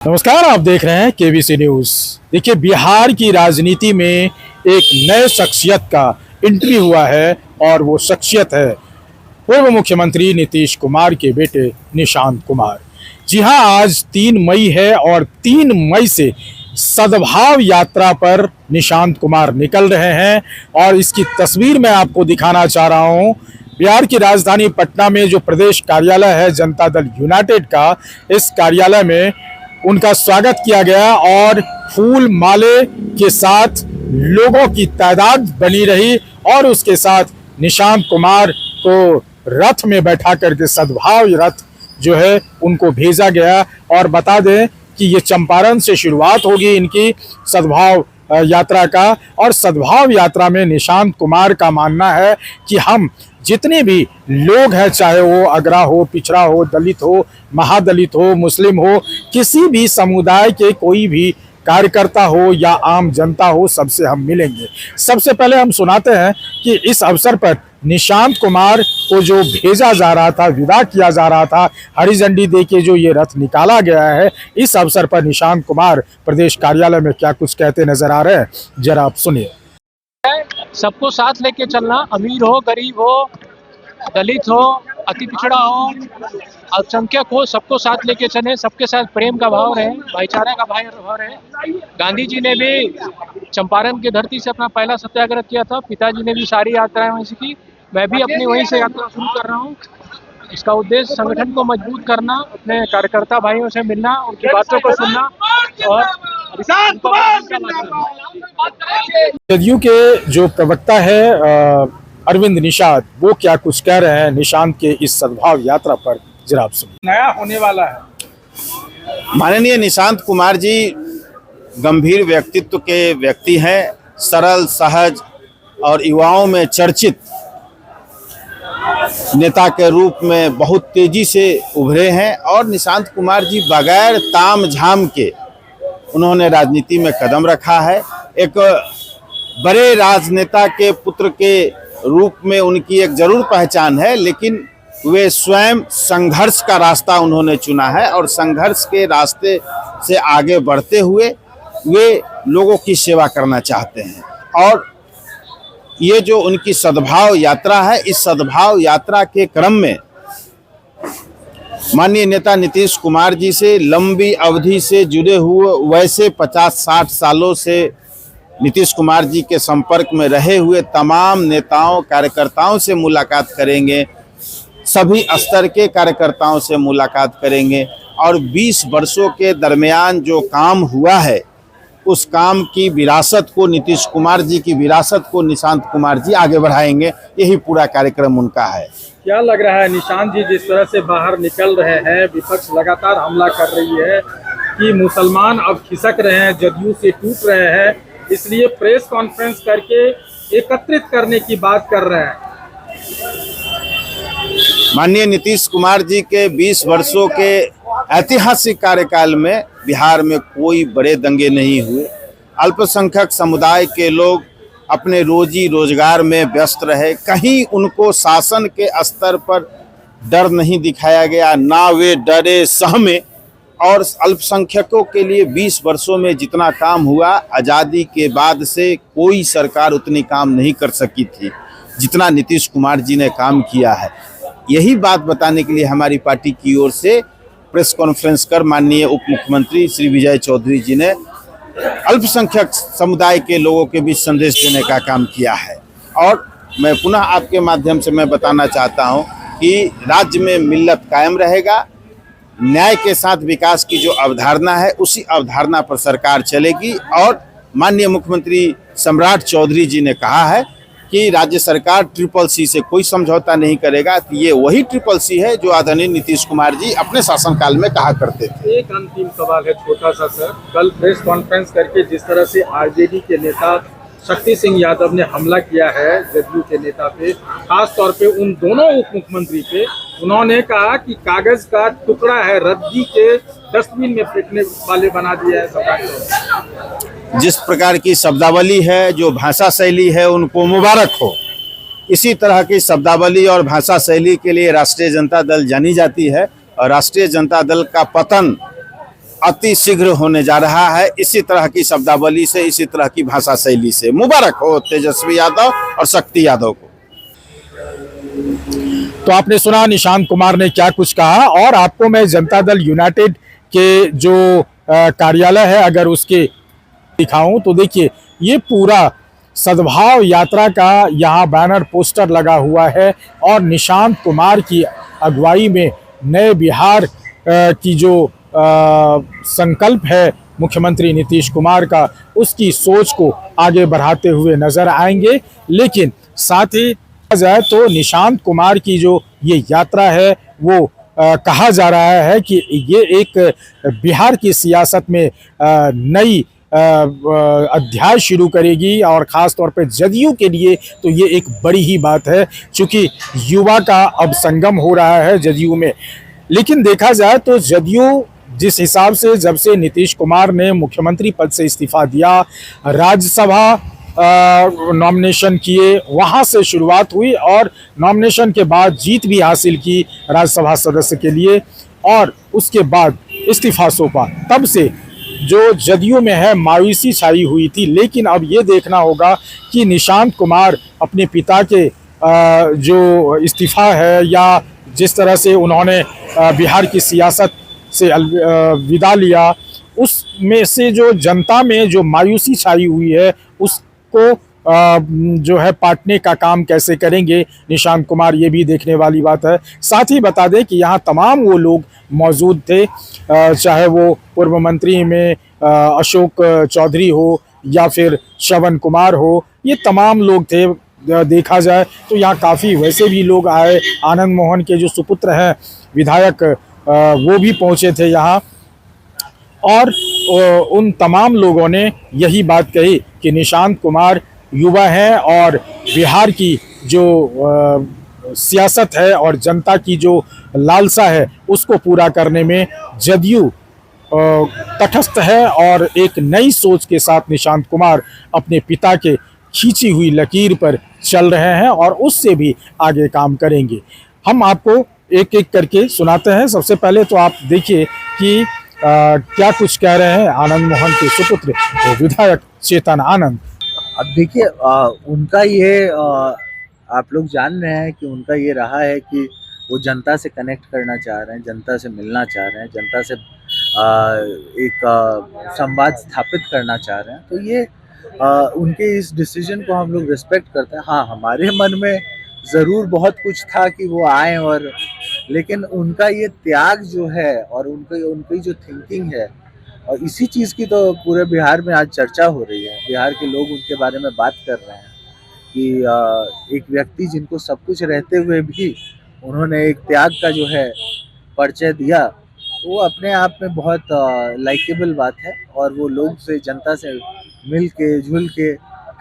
नमस्कार, आप देख रहे हैं केबीसी न्यूज। देखिए, बिहार की राजनीति में एक नए शख्सियत का एंट्री हुआ है और वो शख्सियत है पूर्व मुख्यमंत्री नीतीश कुमार के बेटे निशांत कुमार। जी हां, आज 3 मई है और 3 मई से सद्भाव यात्रा पर निशांत कुमार निकल रहे हैं और इसकी तस्वीर मैं आपको दिखाना चाह रहा हूं। बिहार की राजधानी पटना में जो प्रदेश कार्यालय है जनता दल यूनाइटेड का, इस कार्यालय में उनका स्वागत किया गया और फूल माले के साथ लोगों की तादाद बनी रही और उसके साथ निशांत कुमार को रथ में बैठा करके सद्भाव रथ जो है उनको भेजा गया। और बता दें कि ये चंपारण से शुरुआत होगी इनकी सद्भाव यात्रा का, और सद्भाव यात्रा में निशांत कुमार का मानना है कि हम जितने भी लोग हैं, चाहे वो अगरा हो, पिछड़ा हो, दलित हो, महादलित हो, मुस्लिम हो, किसी भी समुदाय के कोई भी कार्यकर्ता हो या आम जनता हो, सबसे हम मिलेंगे। सबसे पहले हम सुनाते हैं कि इस अवसर पर निशांत कुमार को जो भेजा जा रहा था, विदा किया जा रहा था, हरी झंडी दे के जो ये रथ निकाला गया है, इस अवसर पर निशांत कुमार प्रदेश कार्यालय में क्या कुछ कहते नजर आ रहे हैं, जरा आप सुनिए। सबको साथ लेके चलना, अमीर हो, गरीब हो, दलित हो, अति पिछड़ा हो, अल्पसंख्यक हो, सबको साथ लेके चले। सबके साथ प्रेम का भाव रहे, भाईचारा का भाव रहे। गांधी जी ने भी चंपारण की धरती से अपना पहला सत्याग्रह किया था। पिताजी ने भी सारी यात्राएं वहीं से की। मैं भी अपनी वहीं से यात्रा शुरू कर रहा हूँ। इसका उद्देश्य संगठन को मजबूत करना, अपने कार्यकर्ता भाइयों से मिलना, उनकी बातों को सुनना और जदयू के जो प्रवक्ता है अरविंद निषाद, वो क्या कुछ कह रहे हैं निशांत के इस सद्भाव यात्रा पर, जरा आप सुनिए। नया होने वाला है। माननीय निशांत कुमार जी गंभीर व्यक्तित्व के व्यक्ति हैं, सरल, सहज और युवाओं में चर्चित नेता के रूप में बहुत तेजी से उभरे हैं। और निशांत कुमार जी बगैर ताम झाम के उन्होंने राजनीति में कदम रखा है। एक बड़े राजनेता के पुत्र के रूप में उनकी एक जरूर पहचान है, लेकिन वे स्वयं संघर्ष का रास्ता उन्होंने चुना है और संघर्ष के रास्ते से आगे बढ़ते हुए वे लोगों की सेवा करना चाहते हैं। और ये जो उनकी सद्भाव यात्रा है, इस सद्भाव यात्रा के क्रम में माननीय नेता नीतीश कुमार जी से लंबी अवधि से जुड़े हुए, वैसे 50-60 सालों से नीतीश कुमार जी के संपर्क में रहे हुए तमाम नेताओं, कार्यकर्ताओं से मुलाकात करेंगे, सभी स्तर के कार्यकर्ताओं से मुलाकात करेंगे और 20 वर्षों के दरमियान जो काम हुआ है, उस काम की विरासत को, नीतीश कुमार जी की विरासत को निशांत कुमार जी आगे बढ़ाएंगे। यही पूरा कार्यक्रम उनका है। क्या लग रहा है निशांत जी जिस तरह से बाहर निकल रहे हैं, विपक्ष लगातार हमला कर रही है कि मुसलमान अब खिसक रहे हैं, जदयू से टूट रहे हैं, इसलिए प्रेस कॉन्फ्रेंस करके एकत्रित करने की बात कर रहे हैं। माननीय नीतीश कुमार जी के 20 वर्षों के ऐतिहासिक कार्यकाल में बिहार में कोई बड़े दंगे नहीं हुए। अल्पसंख्यक समुदाय के लोग अपने रोजी रोजगार में व्यस्त रहे, कहीं उनको शासन के स्तर पर डर नहीं दिखाया गया, ना वे डरे सहमे। और अल्पसंख्यकों के लिए 20 वर्षों में जितना काम हुआ, आज़ादी के बाद से कोई सरकार उतनी काम नहीं कर सकी थी जितना नीतीश कुमार जी ने काम किया है। यही बात बताने के लिए हमारी पार्टी की ओर से प्रेस कॉन्फ्रेंस कर माननीय उप मुख्यमंत्री श्री विजय चौधरी जी ने अल्पसंख्यक समुदाय के लोगों के बीच संदेश देने का काम किया है। और मैं पुनः आपके माध्यम से मैं बताना चाहता हूं कि राज्य में मिल्लत कायम रहेगा, न्याय के साथ विकास की जो अवधारणा है, उसी अवधारणा पर सरकार चलेगी। और माननीय मुख्यमंत्री सम्राट चौधरी जी ने कहा है कि राज्य सरकार CCC से कोई समझौता नहीं करेगा। तो ये वही CCC है जो आदरणीय नीतीश कुमार जी अपने शासनकाल में कहा करते थे। एक अंतिम सवाल है छोटा सा सर, कल प्रेस कॉन्फ्रेंस करके जिस तरह से आरजेडी के नेता शक्ति सिंह यादव ने हमला किया है जदयू के नेता पे, खास तौर पे उन दोनों उप मुख्यमंत्री पे, उन्होंने कहा कि कागज का टुकड़ा है, रद्दी के डस्टबिन में फेंकने वाले बना दिया है सरकार। जिस प्रकार की शब्दावली है, जो भाषा शैली है, उनको मुबारक हो। इसी तरह की शब्दावली और भाषा शैली के लिए राष्ट्रीय जनता दल जानी जाती है और राष्ट्रीय जनता दल का पतन अति शीघ्र होने जा रहा है। इसी तरह की शब्दावली से, इसी तरह की भाषा शैली से मुबारक हो तेजस्वी यादव और शक्ति यादव को। तो आपने सुना निशांत कुमार ने क्या कुछ कहा, और आपको मैं जनता दल यूनाइटेड के जो कार्यालय है अगर उसके दिखाऊं तो देखिए ये पूरा सद्भाव यात्रा का यहाँ बैनर पोस्टर लगा हुआ है, और निशांत कुमार की अगुवाई में नए बिहार की जो संकल्प है मुख्यमंत्री नीतीश कुमार का, उसकी सोच को आगे बढ़ाते हुए नजर आएंगे। लेकिन साथ ही जाए तो निशांत कुमार की जो ये यात्रा है वो कहा जा रहा है कि ये एक बिहार की सियासत में नई अध्याय शुरू करेगी, और ख़ास तौर पे जदयू के लिए तो ये एक बड़ी ही बात है, क्योंकि युवा का अब संगम हो रहा है जदयू में। लेकिन देखा जाए तो जदयू जिस हिसाब से जब से नीतीश कुमार ने मुख्यमंत्री पद से इस्तीफा दिया, राज्यसभा नॉमिनेशन किए, वहाँ से शुरुआत हुई और नॉमिनेशन के बाद जीत भी हासिल की राज्यसभा सदस्य के लिए, और उसके बाद इस्तीफा सौंपा। तब से जो जदयू में है मायूसी छाई हुई थी। लेकिन अब ये देखना होगा कि निशांत कुमार अपने पिता के जो इस्तीफा है या जिस तरह से उन्होंने बिहार की सियासत से विदा लिया, उसमें से जो जनता में जो मायूसी छाई हुई है उसको जो है पाटने का काम कैसे करेंगे निशांत कुमार, ये भी देखने वाली बात है। साथ ही बता दें कि यहाँ तमाम वो लोग मौजूद थे, चाहे वो पूर्व मंत्री में अशोक चौधरी हो या फिर श्रवण कुमार हो, ये तमाम लोग थे। देखा जाए तो यहाँ काफ़ी वैसे भी लोग आए, आनंद मोहन के जो सुपुत्र हैं विधायक वो भी पहुँचे थे यहाँ, और उन तमाम लोगों ने यही बात कही कि निशांत कुमार युवा हैं और बिहार की जो सियासत है और जनता की जो लालसा है उसको पूरा करने में जदयू तटस्थ है, और एक नई सोच के साथ निशांत कुमार अपने पिता के खींची हुई लकीर पर चल रहे हैं और उससे भी आगे काम करेंगे। हम आपको एक एक करके सुनाते हैं। सबसे पहले तो आप देखिए कि क्या कुछ कह रहे हैं आनंद मोहन के सुपुत्र विधायक चेतन आनंद। अब देखिए उनका ये आप लोग जान रहे हैं कि उनका ये रहा है कि वो जनता से कनेक्ट करना चाह रहे हैं, जनता से मिलना चाह रहे हैं, जनता से एक संवाद स्थापित करना चाह रहे हैं। तो ये उनके इस डिसीजन को हम लोग रिस्पेक्ट करते हैं। हाँ, हमारे मन में ज़रूर बहुत कुछ था कि वो आए, और लेकिन उनका ये त्याग जो है और उनकी जो थिंकिंग है, और इसी चीज़ की तो पूरे बिहार में आज चर्चा हो रही है। बिहार के लोग उनके बारे में बात कर रहे हैं कि एक व्यक्ति जिनको सब कुछ रहते हुए भी उन्होंने एक त्याग का जो है परिचय दिया, वो अपने आप में बहुत लाइकेबल बात है। और वो लोग से, जनता से मिल के जुल के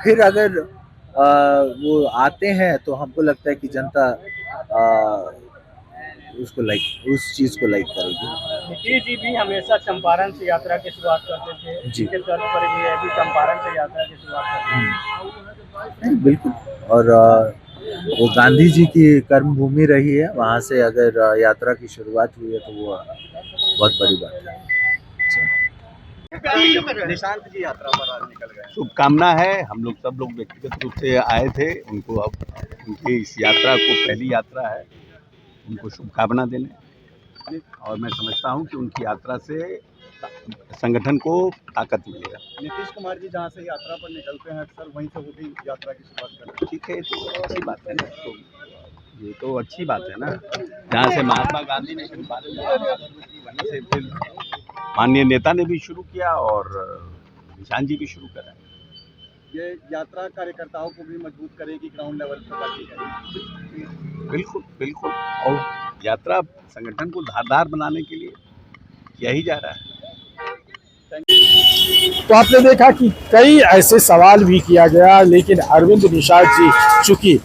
फिर अगर वो आते हैं तो हमको लगता है कि जनता उस चीज़ को लाइक करेगी। नीतीश जी भी हमेशा चंपारण से यात्रा की शुरुआत करते थे, जी। के तौर पर भी अभी चंपारण से यात्रा की शुरुआत करते हैं। बिल्कुल, और वो गांधी जी की कर्मभूमि रही है, वहाँ से अगर यात्रा की शुरुआत हुई है तो वो बहुत बड़ी बात है। निशांत जी यात्रा पर आज निकल गए। शुभकामना है। हम लोग सब लोग व्यक्तिगत रूप से आए थे उनको, अब उनकी इस यात्रा को, पहली यात्रा है, उनको शुभकामना देने, और मैं समझता हूं कि उनकी यात्रा से संगठन को ताकत मिलेगा। नीतीश कुमार जी जहां से यात्रा पर निकलते हैं अक्सर वहीं से वो भी यात्रा की शुरुआत करते हैं। ठीक है, तो अच्छी बात है ना, तो ये तो अच्छी बात है ना। जहाँ से महात्मा गांधी ने शुरू की, वहीं से फिर माननीय नेता ने भी शुरू किया और निशांत जी भी शुरू करा। ये यात्रा कार्यकर्ताओं को भी मजबूत करेगी, ग्राउंड लेवल पर पार्टी करेगी। बिल्कुल बिल्कुल, और यात्रा संगठन को धारदार बनाने के लिए किया ही जा रहा है। तो आपने देखा कि कई ऐसे सवाल भी किया गया, लेकिन अरविंद निषाद जी चूँकि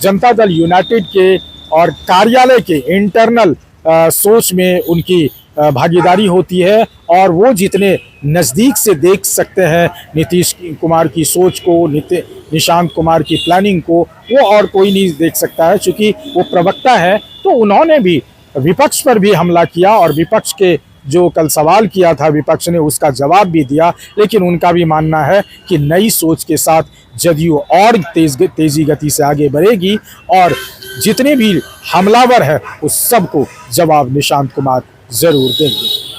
जनता दल यूनाइटेड के और कार्यालय के इंटरनल सोच में उनकी भागीदारी होती है, और वो जितने नज़दीक से देख सकते हैं नीतीश कुमार की सोच को, निशांत कुमार की प्लानिंग को, वो और कोई नहीं देख सकता है। चूँकि वो प्रवक्ता है तो उन्होंने भी विपक्ष पर भी हमला किया और विपक्ष के जो कल सवाल किया था विपक्ष ने उसका जवाब भी दिया, लेकिन उनका भी मानना है कि नई सोच के साथ जदयू और तेजी गति से आगे बढ़ेगी और जितने भी हमलावर हैं उस सबको जवाब निशांत कुमार जरूर देंगे।